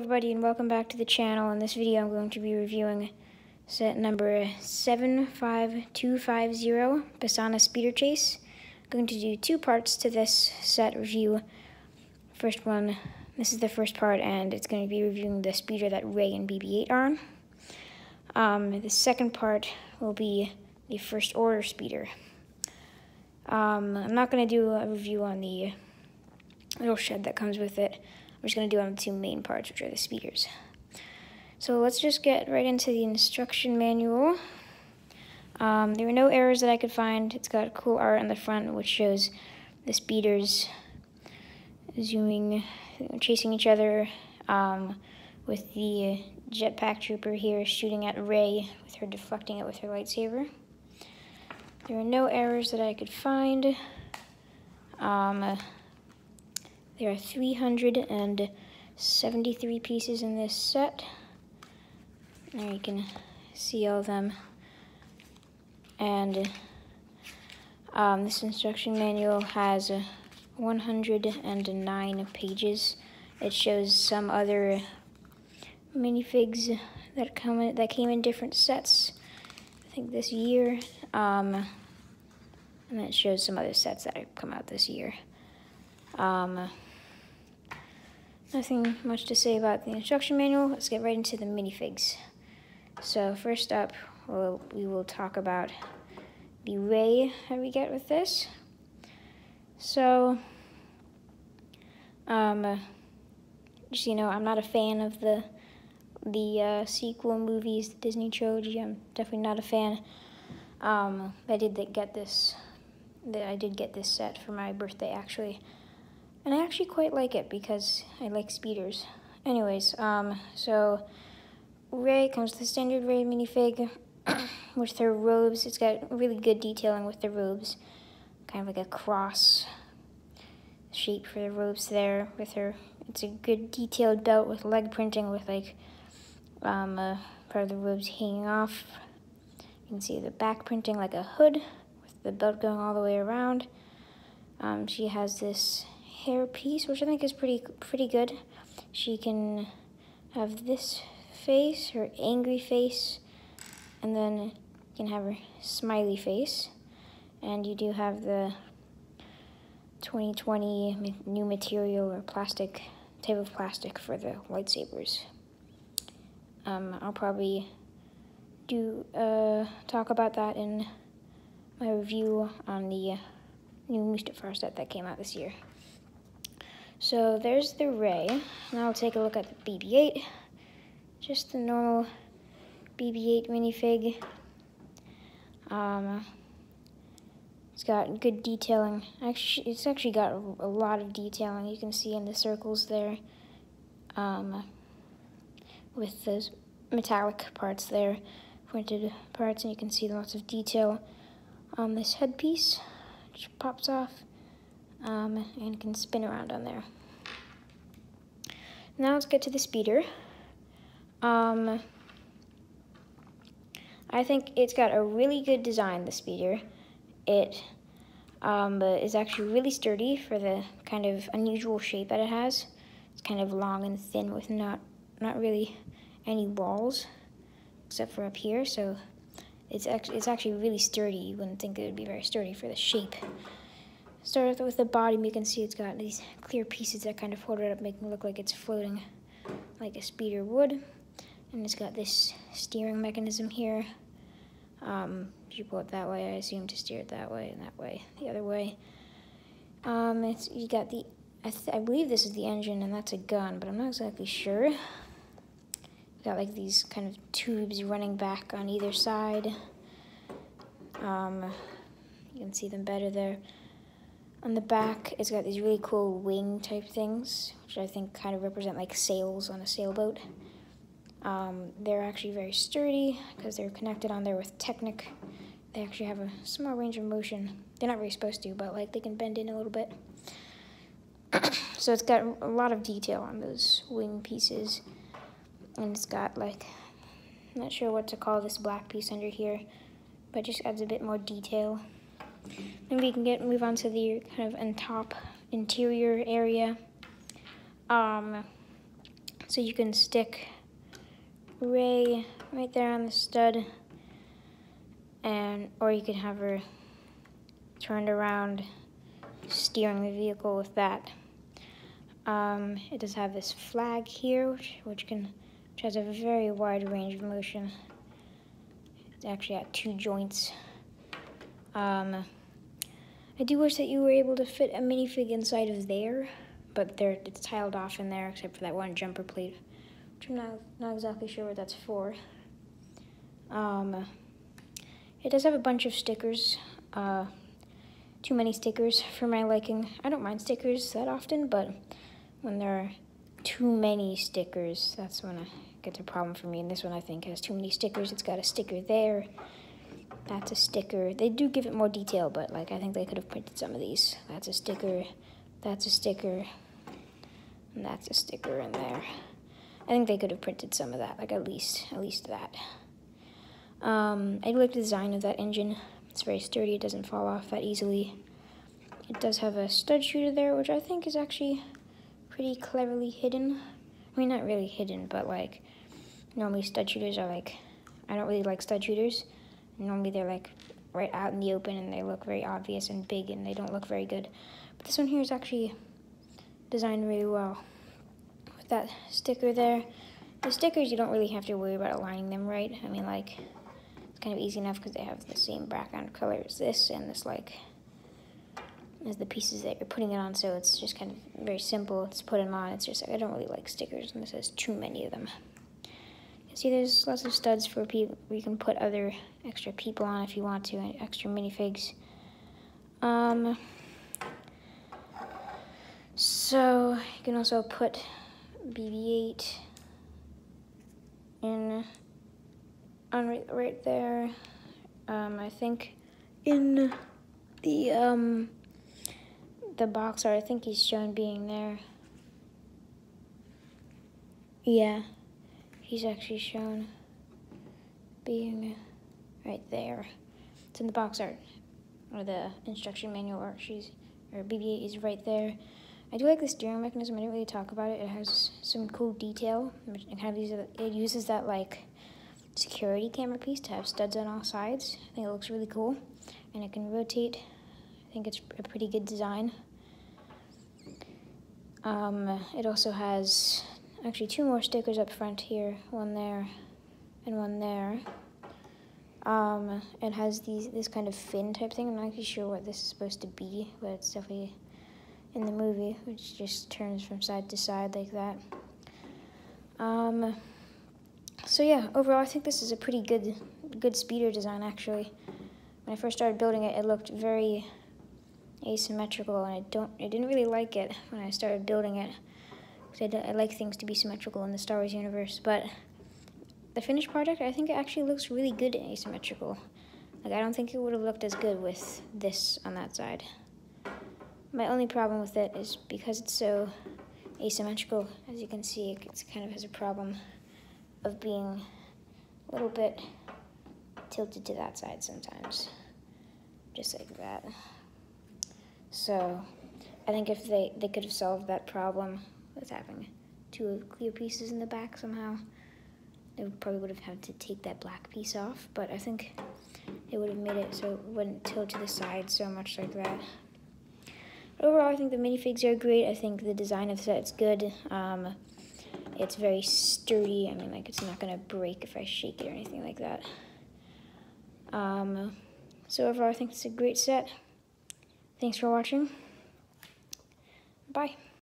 everybody, and welcome back to the channel. In this video I'm going to be reviewing set number 75250, Passaana Speeder Chase. I'm going to do two parts to this set review. First one, this is the first part, and it's going to be reviewing the speeder that Rey and BB-8 are on. The second part will be the first order speeder. I'm not going to do a review on the little shed that comes with it. I'm just going to do on the two main parts, which are the speeders. So let's just get right into the instruction manual. There were no errors that I could find. It's got cool art on the front, which shows the speeders chasing each other, with the jetpack trooper here shooting at Rey, with her deflecting it with her lightsaber. There were no errors that I could find. There are 373 pieces in this set. There you can see all of them. And this instruction manual has 109 pages. It shows some other minifigs that came in different sets, I think this year. And then it shows some other sets that have come out this year. Nothing much to say about the instruction manual. Let's get right into the minifigs. So first up, we will talk about the Rey that we get with this. So, just I'm not a fan of the sequel movies, the Disney trilogy. I'm definitely not a fan. I did get this set for my birthday, actually. And I actually quite like it because I like speeders. Anyways, so Rey comes with the standard Rey minifig with her robes. It's got really good detailing with the robes. Kind of like a cross shape for the robes there with her. It's a good detailed belt with leg printing with like part of the robes hanging off. You can see the back printing like a hood with the belt going all the way around. She has this hair piece, which I think is pretty good. She can have this face, her angry face, and then you can have her smiley face. And you do have the 2020 new material or type of plastic for the lightsabers. I'll probably talk about that in my review on the new Mustafar set that came out this year. So there's the Rey. Now I'll take a look at the BB-8. Just the normal BB-8 minifig. It's got good detailing. It's actually got a lot of detailing. You can see in the circles there, with those metallic parts there, printed parts, and you can see lots of detail on this headpiece, which pops off. And can spin around on there. Now let's get to the speeder. I think it's got a really good design, the speeder. It is actually really sturdy for the kind of unusual shape that it has. It's kind of long and thin with not really any walls, except for up here, so it's actually really sturdy. You wouldn't think it would be very sturdy for the shape. Start with the bottom. You can see it's got these clear pieces that kind of hold it up, making it look like it's floating like a speeder would. And it's got this steering mechanism here. You pull it that way, I assume, to steer it that way and that way, the other way. You got the, I believe this is the engine and that's a gun, but I'm not exactly sure. You got like these kind of tubes running back on either side. You can see them better there. On the back, it's got these really cool wing type things, which I think kind of represent like sails on a sailboat. They're actually very sturdy because they're connected on there with Technic. They actually have a small range of motion. They're not really supposed to, but like they can bend in a little bit. So it's got a lot of detail on those wing pieces. And it's got like, I'm not sure what to call this black piece under here, but it just adds a bit more detail. Then we can move on to the kind of top interior area. So you can stick Rey right there on the stud, or you could have her turned around steering the vehicle with that. It does have this flag here, which has a very wide range of motion. It's actually at 2 joints. I do wish that you were able to fit a minifig inside of there, but it's tiled off in there except for that one jumper plate, which I'm not exactly sure what that's for. It does have a bunch of stickers, too many stickers for my liking. I don't mind stickers that often, but when there are too many stickers, that's when it gets a problem for me. And this one, I think, has too many stickers. It's got a sticker there. That's a sticker. They do give it more detail, but like I think they could have printed some of these. That's a sticker. That's a sticker. And that's a sticker in there. I think they could have printed some of that, like at least that. I do like the design of that engine. It's very sturdy. It doesn't fall off that easily. It does have a stud shooter there, which I think is actually pretty cleverly hidden. I mean, not really hidden, but like normally stud shooters are like, I don't really like stud shooters. Normally they're like right out in the open and they look very obvious and big and they don't look very good. But this one here is actually designed really well. With that sticker there. The stickers, you don't really have to worry about aligning them right. I mean, like, it's kind of easy enough because they have the same background color as this and this, like, as the pieces that you're putting it on, so it's just kind of very simple to put them on. It's just, I don't really like stickers and this has too many of them. You can see there's lots of studs for people where you can put other extra people on if you want to, and extra minifigs. So you can also put BB-8 in on right there. I think in the box art, I think he's shown being there. Yeah, he's actually shown being right there. It's in the box art, or the instruction manual, or BB-8 is right there. I do like the steering mechanism. I didn't really talk about it. It has some cool detail. It uses that like security camera piece to have studs on all sides. I think it looks really cool, and it can rotate. I think it's a pretty good design. It also has actually 2 more stickers up front here, one there and one there. It has this kind of fin type thing. I'm not actually sure what this is supposed to be, but it's definitely in the movie, which just turns from side to side like that. So yeah, overall I think this is a pretty good speeder design actually. When I first started building it, it looked very asymmetrical, and I didn't really like it when I started building it, because I like things to be symmetrical in the Star Wars universe, but the finished product, I think it actually looks really good asymmetrical. Like, I don't think it would have looked as good with this on that side. My only problem with it is because it's so asymmetrical, as you can see, it kind of has a problem of being a little bit tilted to that side sometimes, just like that. So I think if they could have solved that problem with having 2 clear pieces in the back somehow, they probably would have had to take that black piece off, but I think it would have made it so it wouldn't tilt to the side so much like that. But overall, I think the minifigs are great. I think the design of the set's good. It's very sturdy. I mean, like, it's not gonna break if I shake it or anything like that. So overall, I think it's a great set. Thanks for watching. Bye.